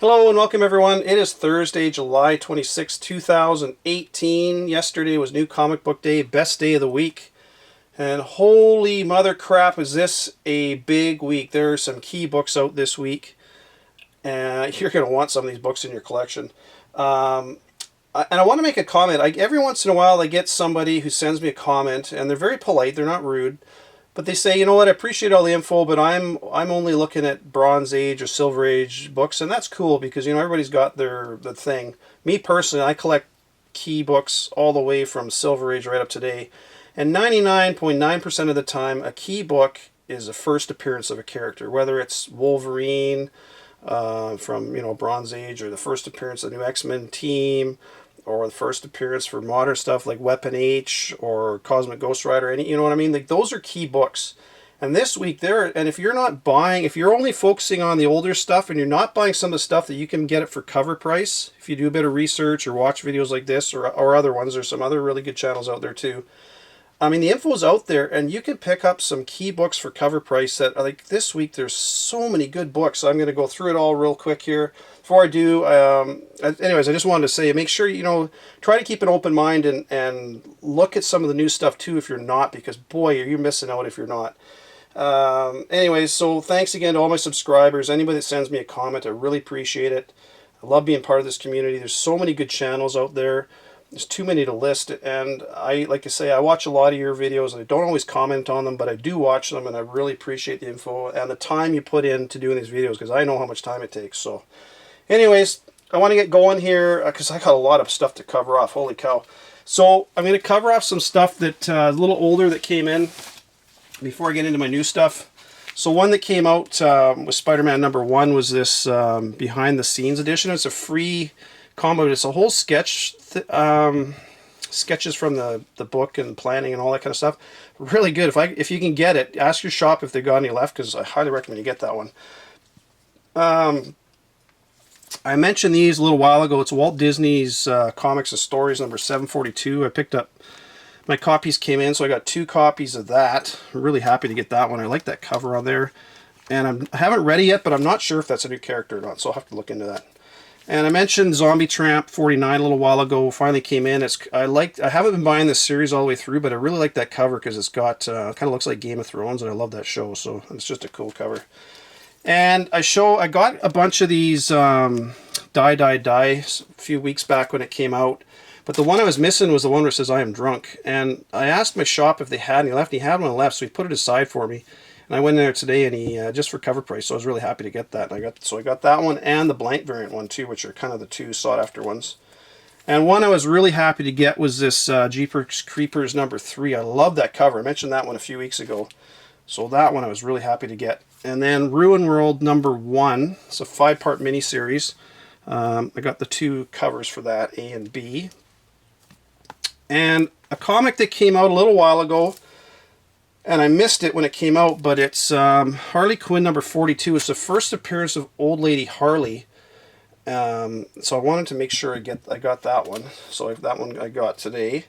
Hello and welcome everyone. It is Thursday, July 26, 2018. Yesterday was New Comic Book Day, best day of the week. And holy mother crap, is this a big week. There are some key books out this week. You're going to want some of these books in your collection. And I want to make a comment. Every once in a while I get somebody who sends me a comment, and they're very polite, they're not rude. But they say, you know what, I appreciate all the info, but I'm only looking at Bronze Age or Silver Age books, and that's cool because, you know, everybody's got the thing. Me personally, I collect key books all the way from Silver Age right up to today, and 99.9% of the time, a key book is a first appearance of a character, whether it's Wolverine from, you know, Bronze Age, or the first appearance of the new X-Men team, or the first appearance for modern stuff like Weapon H or Cosmic Ghost Rider, you know what I mean? Like, those are key books. And this week, and if you're not buying, if you're only focusing on the older stuff and you're not buying some of the stuff that you can get it for cover price, if you do a bit of research or watch videos like this or other ones, there's some other really good channels out there too. I mean, the info's out there, and you can pick up some key books for cover price that, like, this week, there's so many good books. So I'm going to go through it all real quick here. Before I do, anyways, I just wanted to say, make sure, you know, try to keep an open mind and look at some of the new stuff, too, if you're not, because, boy, you're missing out if you're not. Anyways, so thanks again to all my subscribers. Anybody that sends me a comment, I really appreciate it. I love being part of this community. There's so many good channels out there. There's too many to list, and like I say, I watch a lot of your videos, and I don't always comment on them, but I do watch them, and I really appreciate the info and the time you put into doing these videos, because I know how much time it takes. So, anyways, I want to get going here, because I got a lot of stuff to cover off. Holy cow. So, I'm going to cover off some stuff that a little older that came in before I get into my new stuff. So, one that came out with Spider-Man #1 was this behind the scenes edition. It's a free combo. It's a whole sketches from the book and planning and all that kind of stuff. Really good. If you can get it, ask your shop if they got any left, because I highly recommend you get that one. I mentioned these a little while ago. It's Walt Disney's Comics and Stories number 742. I picked up, my copies came in, so I got 2 copies of that. I'm really happy to get that one. I like that cover on there, and I haven't read it yet, but I'm not sure if that's a new character or not, so I'll have to look into that. And I mentioned Zombie Tramp 49 a little while ago. Finally came in. I haven't been buying this series all the way through, but I really like that cover because it's got kind of looks like Game of Thrones, and I love that show. So it's just a cool cover. And I got a bunch of these Die a few weeks back when it came out. But the one I was missing was the one where it says I am drunk. And I asked my shop if they had any left. And he had one left, so he put it aside for me. And I went in there today, and he just for cover price, so I was really happy to get that. And I got that one and the blank variant one too, which are kind of the 2 sought after ones. And one I was really happy to get was this Jeepers Creepers #3. I love that cover. I mentioned that one a few weeks ago, so that one I was really happy to get. And then Ruin World #1. It's a 5-part miniseries. I got the 2 covers for that, A and B. And a comic that came out a little while ago, and I missed it when it came out, but it's Harley Quinn #42. It's the first appearance of Old Lady Harley. So I wanted to make sure I got that one. So that one I got today.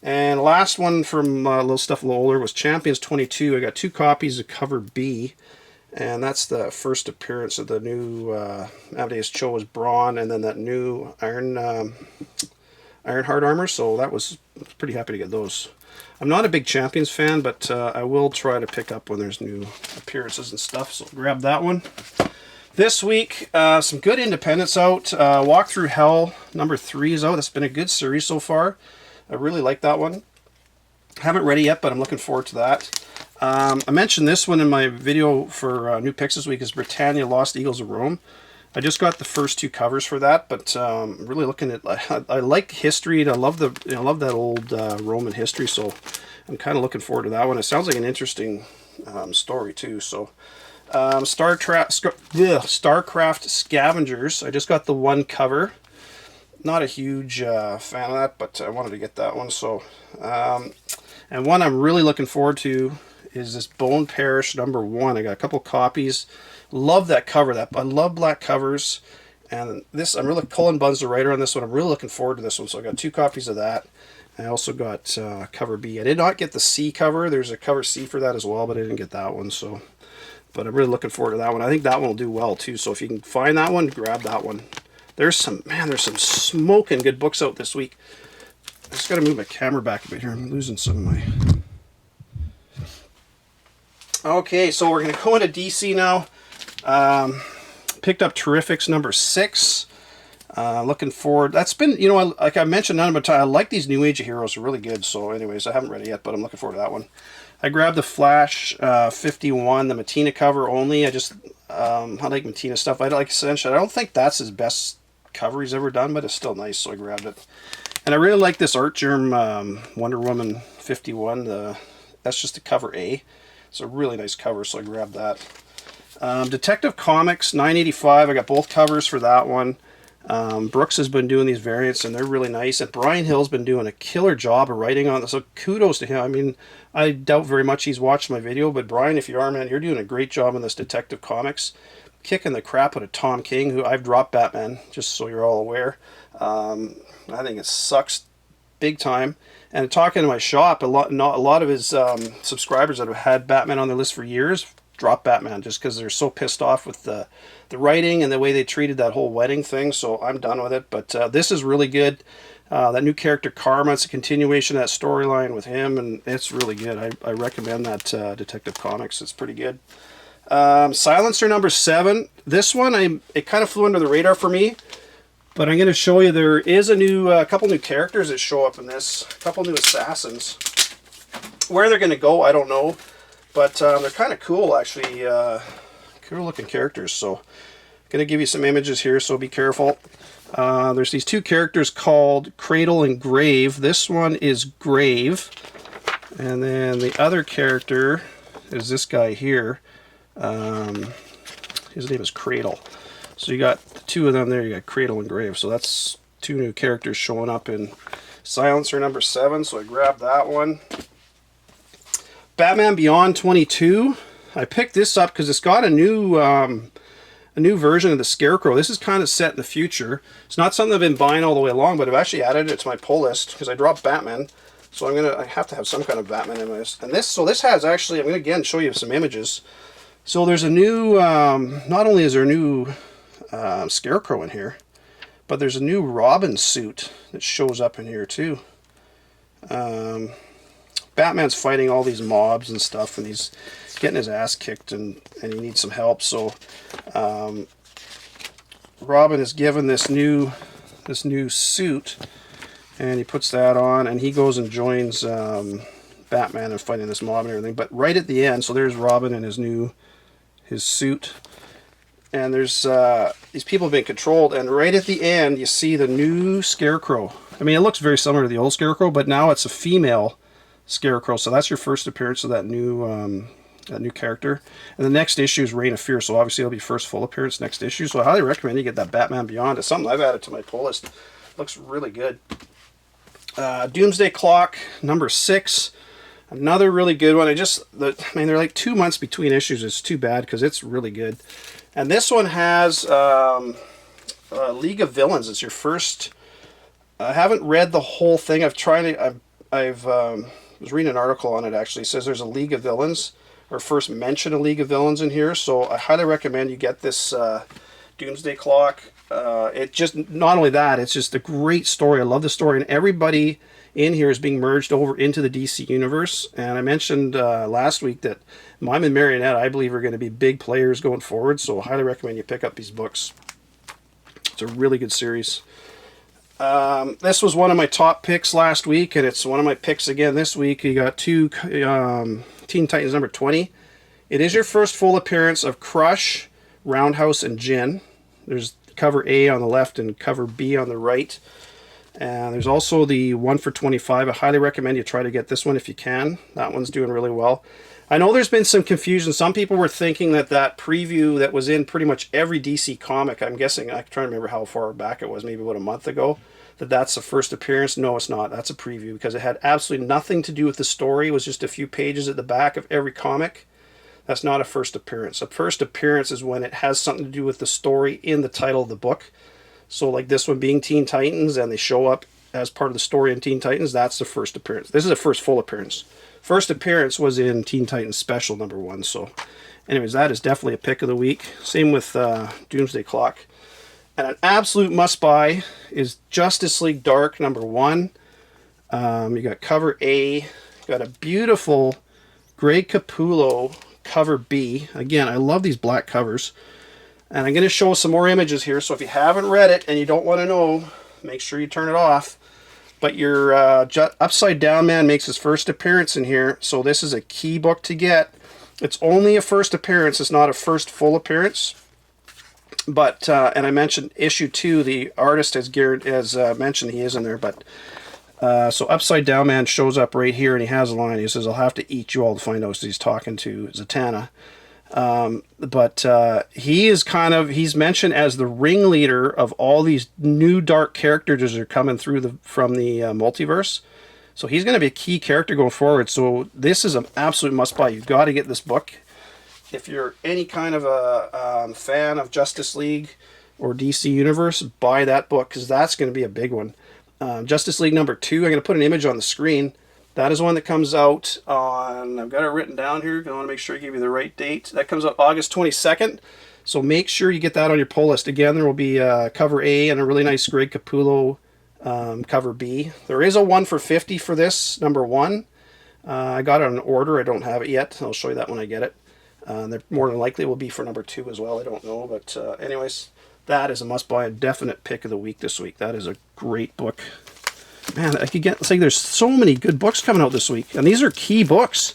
And last one from a little older was Champions 22. I got 2 copies of cover B. And that's the first appearance of the new Amadeus Cho as Brawn, and then that new Ironheart armor. So I was pretty happy to get those. I'm not a big Champions fan, but I will try to pick up when there's new appearances and stuff, so grab that one. This week, some good independents out. Walk Through Hell #3 is out. That's been a good series so far. I really like that one. Haven't read it yet, but I'm looking forward to that. I mentioned this one in my video for New Picks this week, is Britannia Lost Eagles of Rome. I just got the first 2 covers for that, but really looking at, I like history. I love that old Roman history, so I'm kind of looking forward to that one. It sounds like an interesting story too. So Starcraft Scavengers. I just got the 1 cover. Not a huge fan of that, but I wanted to get that one. So and one I'm really looking forward to is this Bone Parish #1. I got a couple copies. Love that cover. I love black covers, and this, I'm really pulling Buns the writer on this one. I'm really looking forward to this one. So I got 2 copies of that. I also got cover B. I did not get the C cover. There's a cover C for that as well, but I didn't get that one. So But I'm really looking forward to that one. I think that one will do well too. So if you can find that one, grab that one. There's some smoking good books out this week. I just got to move my camera back a bit here. I'm losing some of my... Okay, so we're going to go into DC now. Picked up Terrifics number 6. Looking forward. That's been, you know, like I mentioned none of the time, I like these New Age of Heroes. They're really good. So anyways, I haven't read it yet, but I'm looking forward to that one. I grabbed the Flash 51, the Matina cover only. I like Matina stuff. I like Essential. I don't think that's his best cover he's ever done, but it's still nice, so I grabbed it. And I really like this Art Germ Wonder Woman 51. That's just the cover A. It's a really nice cover, so I grabbed that. Detective Comics 985. I got both covers for that one. Brooks has been doing these variants, and they're really nice. And Brian Hill's been doing a killer job of writing on this, so kudos to him. I mean, I doubt very much he's watched my video, but Brian, if you are, man, you're doing a great job on this Detective Comics. Kicking the crap out of Tom King, who I've dropped Batman, just so you're all aware. I think it sucks big time. And talking to my shop, a lot of his subscribers that have had Batman on their list for years drop Batman just because they're so pissed off with the writing and the way they treated that whole wedding thing. So I'm done with it. But this is really good. That new character Karma, it's a continuation of that storyline with him, and it's really good. I recommend that Detective Comics. It's pretty good. Silencer number 7. This one, it kind of flew under the radar for me, but I'm going to show you there is a couple new characters that show up in this. A couple new assassins. Where they're going to go, I don't know, but they're kind of cool, actually. Cool looking characters. So I'm going to give you some images here, so be careful. There's these two characters called Cradle and Grave. This one is Grave, and then the other character is this guy here. His name is Cradle. So you got the two of them there. You got Cradle and Grave. So that's two new characters showing up in Silencer number 7. So I grabbed that one. Batman Beyond 22. I picked this up because it's got a new version of the Scarecrow. This is kind of set in the future. It's not something I've been buying all the way along, but I've actually added it to my pull list because I dropped Batman. So I have to have some kind of Batman in my list. And this has actually, I'm going to again show you some images. So there's a new, not only is there a new Scarecrow in here, but there's a new Robin suit that shows up in here too. Batman's fighting all these mobs and stuff, and he's getting his ass kicked, and he needs some help. So Robin is given this new suit, and he puts that on, and he goes and joins Batman in fighting this mob and everything. But right at the end, so there's Robin in his suit, and there's these people have been controlled, and right at the end you see the new Scarecrow. I mean, it looks very similar to the old Scarecrow, but now it's a female Scarecrow. So that's your first appearance of that new character. And the next issue is Reign of Fear, so obviously it'll be first full appearance next issue. So I highly recommend you get that Batman Beyond. It's something I've added to my pull list. Looks really good. Doomsday Clock number 6. Another really good one. They're like 2 months between issues. It's too bad because it's really good. And this one has League of Villains. It's your first. I haven't read the whole thing. I was reading an article on it actually. It says there's a League of Villains, or first mention a League of Villains in here. So I highly recommend you get this Doomsday Clock. It just, not only that, it's just a great story. I love the story, and everybody in here is being merged over into the DC universe. And I mentioned last week that Mime and Marionette, I believe, are going to be big players going forward. So I highly recommend you pick up these books. It's a really good series. This was one of my top picks last week, and it's one of my picks again this week. You got two Teen Titans number 20. It is your first full appearance of Crush, Roundhouse, and Jin. There's cover A on the left and cover B on the right. And there's also the 1 for 25. I highly recommend you try to get this one if you can. That one's doing really well. I know there's been some confusion. Some people were thinking that preview that was in pretty much every DC comic, I'm guessing, I'm trying to remember how far back it was, maybe about a month ago, that's the first appearance. No, it's not. That's a preview because it had absolutely nothing to do with the story. It was just a few pages at the back of every comic. That's not a first appearance. A first appearance is when it has something to do with the story in the title of the book. So like this one being Teen Titans, and they show up as part of the story in Teen Titans, that's the first appearance. This is a first full appearance. First appearance was in Teen Titans Special number 1. So anyways, that is definitely a pick of the week. Same with Doomsday Clock. And an absolute must-buy is Justice League Dark #1. You got cover A. You got a beautiful Greg Capullo cover B. Again, I love these black covers. And I'm going to show some more images here, so if you haven't read it and you don't want to know, make sure you turn it off. But your Upside Down Man makes his first appearance in here, so this is a key book to get. It's only a first appearance, it's not a first full appearance. But, and I mentioned issue 2, the artist has mentioned he is in there, but, so Upside Down Man shows up right here, and he has a line. He says, "I'll have to eat you all to find out." So he's talking to Zatanna. He is he's mentioned as the ringleader of all these new dark characters that are coming through from the multiverse. So he's going to be a key character going forward. So this is an absolute must-buy. You've got to get this book. If you're any kind of a fan of Justice League or DC Universe, buy that book, because that's going to be a big one. Justice League #2, I'm going to put an image on the screen. That is one that comes out on, I've got it written down here, I want to make sure I give you the right date. That comes out August 22nd, so make sure you get that on your pull list. Again, there will be cover A and a really nice Greg Capullo cover B. There is a 1 for $50 for this, #1. I got it on order, I don't have it yet. I'll show you that when I get it. There more than likely will be for #2 as well, I don't know. But anyways, that is a must-buy, a definite pick of the week this week. That is a great book. Man, I could get, it's like there's so many good books coming out this week. And these are key books.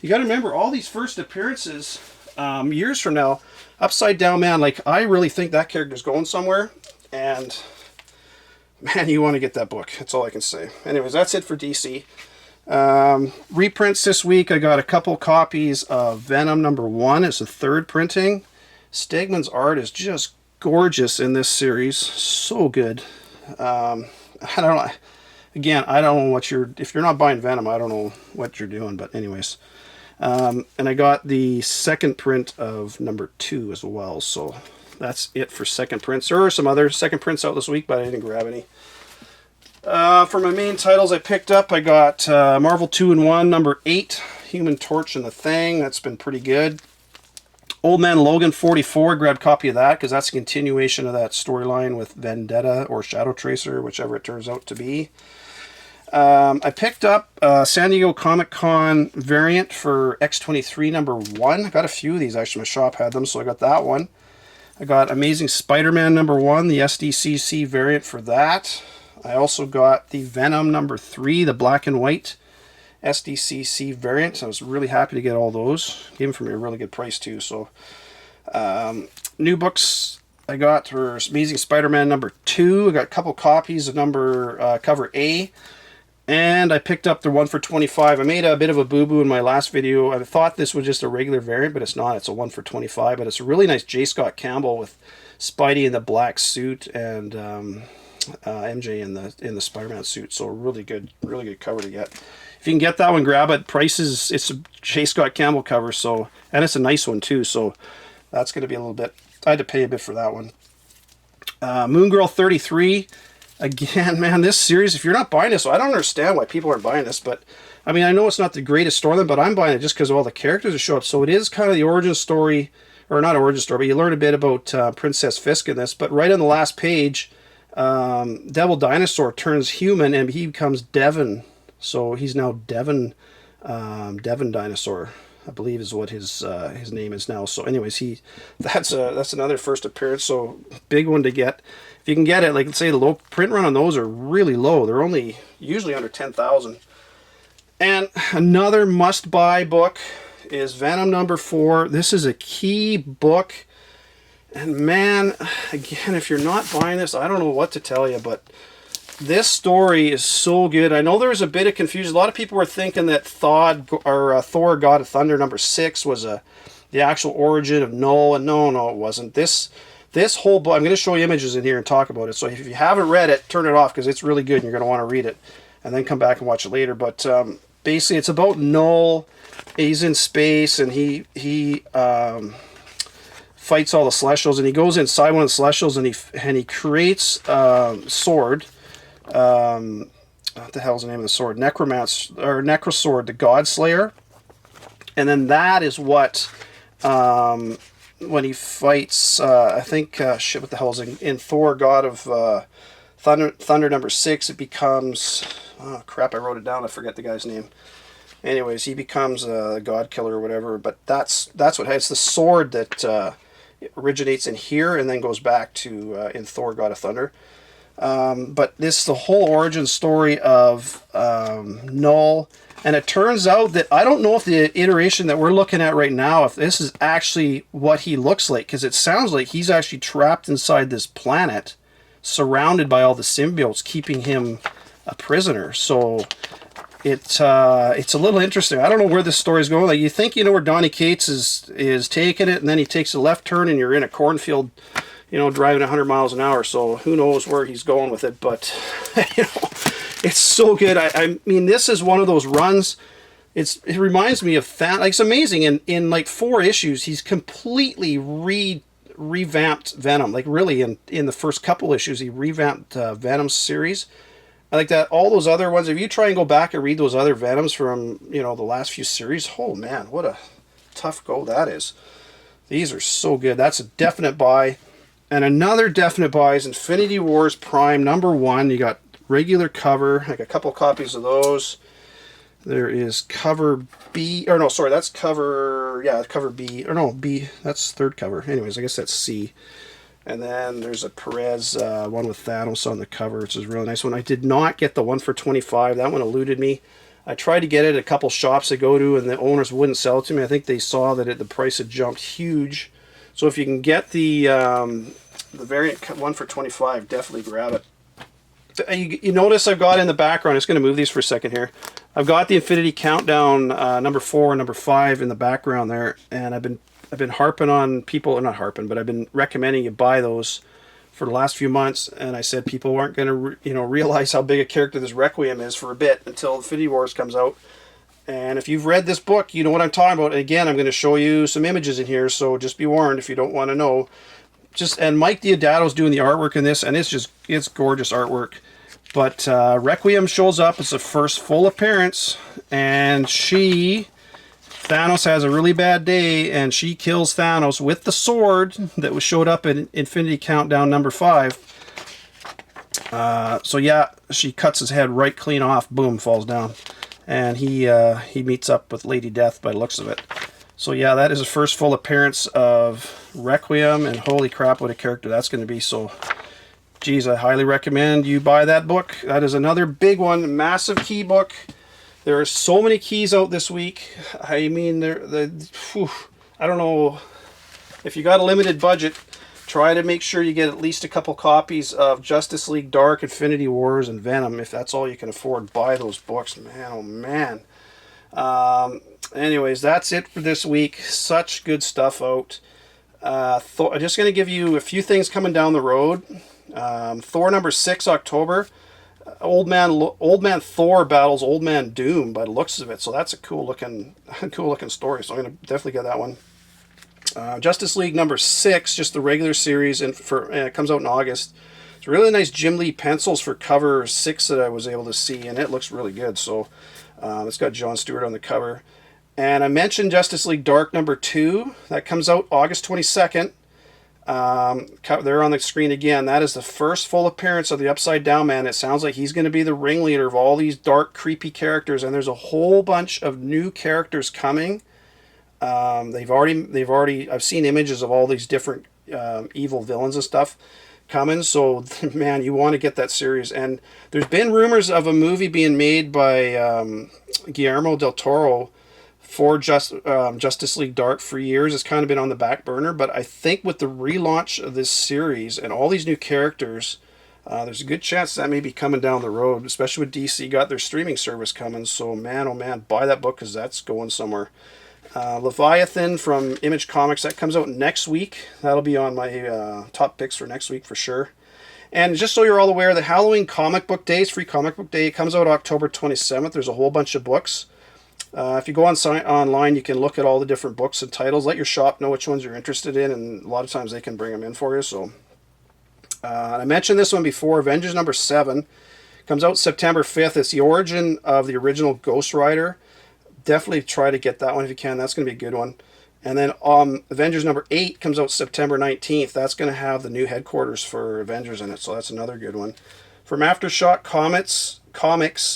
You got to remember, all these first appearances, years from now, Upside Down Man, like, I really think that character's going somewhere. And, man, you want to get that book. That's all I can say. Anyways, that's it for DC. Reprints this week, I got a couple copies of Venom #1. It's the 3rd printing. Stegman's art is just gorgeous in this series. So good. I don't know. Again, I don't know what if you're not buying Venom, I don't know what you're doing, but anyways. And I got the 2nd print of #2 as well, so that's it for 2nd prints. There are some other 2nd prints out this week, but I didn't grab any. For my main titles I picked up, I got Marvel 2-in-1 #8, Human Torch and the Thing. That's been pretty good. Old Man Logan 44, grabbed a copy of that, because that's a continuation of that storyline with Vendetta or Shadow Tracer, whichever it turns out to be. I picked up San Diego Comic-Con variant for X-23 #1. I got a few of these, actually. My shop had them, so I got that one. I got Amazing Spider-Man #1, the SDCC variant for that. I also got the Venom #3, the black and white SDCC variant. I was really happy to get all those. Gave them for me a really good price, too. So, new books I got for Amazing Spider-Man #2. I got a couple copies of cover A. And I picked up the 1 for $25. I made a bit of a boo-boo in my last video. I thought this was just a regular variant, but it's not. It's a 1 for $25. But it's a really nice J. Scott Campbell with Spidey in the black suit and MJ in the Spider-Man suit. So really good cover to get. If you can get that one, grab it. Prices, it's a J. Scott Campbell cover, so, and it's a nice one too. So that's going to be a little bit. I had to pay a bit for that one. Moon Girl 33. Again, man, this series, if you're not buying this, I don't understand why people aren't buying this, but, I mean, I know it's not the greatest story, but I'm buying it just because of all the characters that show up. So it is kind of the origin story, or not origin story, but you learn a bit about Princess Fisk in this, but right on the last page, Devil Dinosaur turns human, and he becomes Devon. So he's now Devon Dinosaur, I believe is what his name is now. So anyways, that's another first appearance, so big one to get. If you can get it, like let's say the low print run on those are really low. They're only usually under 10,000. And another must-buy book is Venom #4. This is a key book. And man, again, if you're not buying this, I don't know what to tell you, but this story is so good. I know there was a bit of confusion. A lot of people were thinking that Thor, God of Thunder #6 was the actual origin of Null, and no, it wasn't. This whole book, I'm going to show you images in here and talk about it. So if you haven't read it, turn it off because it's really good and you're going to want to read it. And then come back and watch it later. But basically it's about Null. He's in space and he fights all the Celestials. And he goes inside one of the Celestials and he creates a sword. What the hell's the name of the sword? Necrosword, the God Slayer. And then that is what when he fights, I think, shit, what the hell is it? In Thor, God of Thunder number 6, it becomes, oh crap, I wrote it down, I forget the guy's name. Anyways, he becomes a god killer or whatever, but that's what, it's the sword that originates in here and then goes back to in Thor, God of Thunder. But this is the whole origin story of Null, and it turns out that I don't know if the iteration that we're looking at right now, if this is actually what he looks like, because it sounds like he's actually trapped inside this planet, surrounded by all the symbiotes, keeping him a prisoner. So it's a little interesting. I don't know where this story is going. Like, you think you know where Donny Cates is taking it, and then he takes a left turn, and you're in a cornfield, you know, driving 100 miles an hour. So who knows where he's going with it? But you know, it's so good. I mean, this is one of those runs. It reminds me of like, it's amazing. In like 4 issues, he's completely revamped Venom. Like, really, in the first couple issues, he revamped Venom's series. I like that. All those other ones, if you try and go back and read those other Venoms from, you know, the last few series, oh man, what a tough go that is. These are so good. That's a definite buy. And another definite buy is Infinity Wars Prime #1. You got regular cover, like a couple copies of those. There is cover B, or no, sorry, that's cover, yeah, cover B, or no, B, that's third cover. Anyways, I guess that's C. And then there's a Perez one with Thanos on the cover, which is a really nice one. I did not get the one for $25. That one eluded me. I tried to get it at a couple shops I go to, and the owners wouldn't sell it to me. I think they saw that the price had jumped huge. So if you can get the variant one for $25, definitely grab it. You notice I've got in the background, I'm just going to move these for a second here. I've got the Infinity Countdown number 4 and number 5 in the background there, and I've been harping on people, not harping, but I've been recommending you buy those for the last few months, and I said people aren't going to realize how big a character this Requiem is for a bit until Infinity Wars comes out. And if you've read this book, you know what I'm talking about. And again, I'm going to show you some images in here, so just be warned if you don't want to know. And Mike Deodato's doing the artwork in this, and it's gorgeous artwork. But Requiem shows up. It's the first full appearance, and Thanos has a really bad day, and she kills Thanos with the sword that showed up in Infinity Countdown number 5. So yeah, she cuts his head right clean off. Boom, falls down. And he meets up with Lady Death by the looks of it. So yeah, that is the first full appearance of Requiem, and holy crap, what a character that's going to be. So, geez, I highly recommend you buy that book. That is another big one, massive key book. There are so many keys out this week. I mean, I don't know, if you got a limited budget, try to make sure you get at least a couple copies of Justice League Dark, Infinity Wars, and Venom. If that's all you can afford, buy those books, man, oh man. Anyways, that's it for this week. Such good stuff out. I'm just going to give you a few things coming down the road. Thor number 6, October. Old Man Thor battles Old Man Doom by the looks of it. So that's a cool looking story. So I'm going to definitely get that one. Justice League number 6, just the regular series, and it comes out in August. It's really nice Jim Lee pencils for cover 6 that I was able to see, and it looks really good. So it's got Jon Stewart on the cover. And I mentioned Justice League Dark number 2. That comes out August 22nd. They're on the screen again. That is the first full appearance of the Upside Down Man. It sounds like he's going to be the ringleader of all these dark, creepy characters, and there's a whole bunch of new characters coming. I've seen images of all these different evil villains and stuff coming, so man, you want to get that series. And there's been rumors of a movie being made by Guillermo del Toro for Justice League Dark for years. It's kind of been on the back burner, but I think with the relaunch of this series and all these new characters, there's a good chance that may be coming down the road, especially with DC got their streaming service coming. So man, oh man, buy that book because that's going somewhere. Leviathan from Image Comics, that comes out next week. That'll be on my top picks for next week for sure. And just so you're all aware, the Halloween Comic Book Day is Free Comic Book Day. It comes out October 27th. There's a whole bunch of books. If you go online, you can look at all the different books and titles. Let your shop know which ones you're interested in, and a lot of times they can bring them in for you. So I mentioned this one before. Avengers number 7 comes out September 5th. It's the origin of the original Ghost Rider. Definitely try to get that one if you can. That's going to be a good one. And then Avengers number 8 comes out September 19th. That's going to have the new headquarters for Avengers in it, so that's another good one. From Aftershock Comics,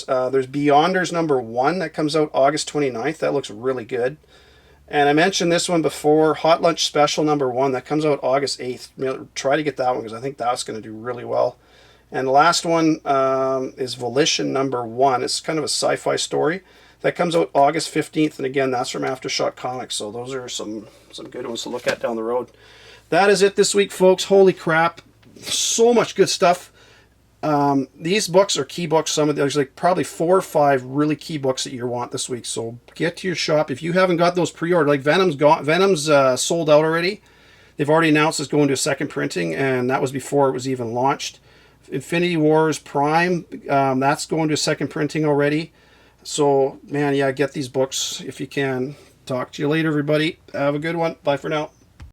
there's Beyonders number 1 that comes out August 29th. That looks really good. And I mentioned this one before, Hot Lunch Special number 1. That comes out August 8th. Try to get that one because I think that's going to do really well. And the last one is Volition number 1. It's kind of a sci-fi story. That comes out August 15th, and again, that's from Aftershock Comics, so those are some good ones to look at down the road. That is it this week, folks. Holy crap. So much good stuff. These books are key books. There's like probably 4 or 5 really key books that you want this week, so get to your shop. If you haven't got those pre-ordered, like Venom's sold out already. They've already announced it's going to a second printing, and that was before it was even launched. Infinity Wars Prime, that's going to a second printing already. So, man, yeah, get these books if you can. Talk to you later, everybody. Have a good one. Bye for now.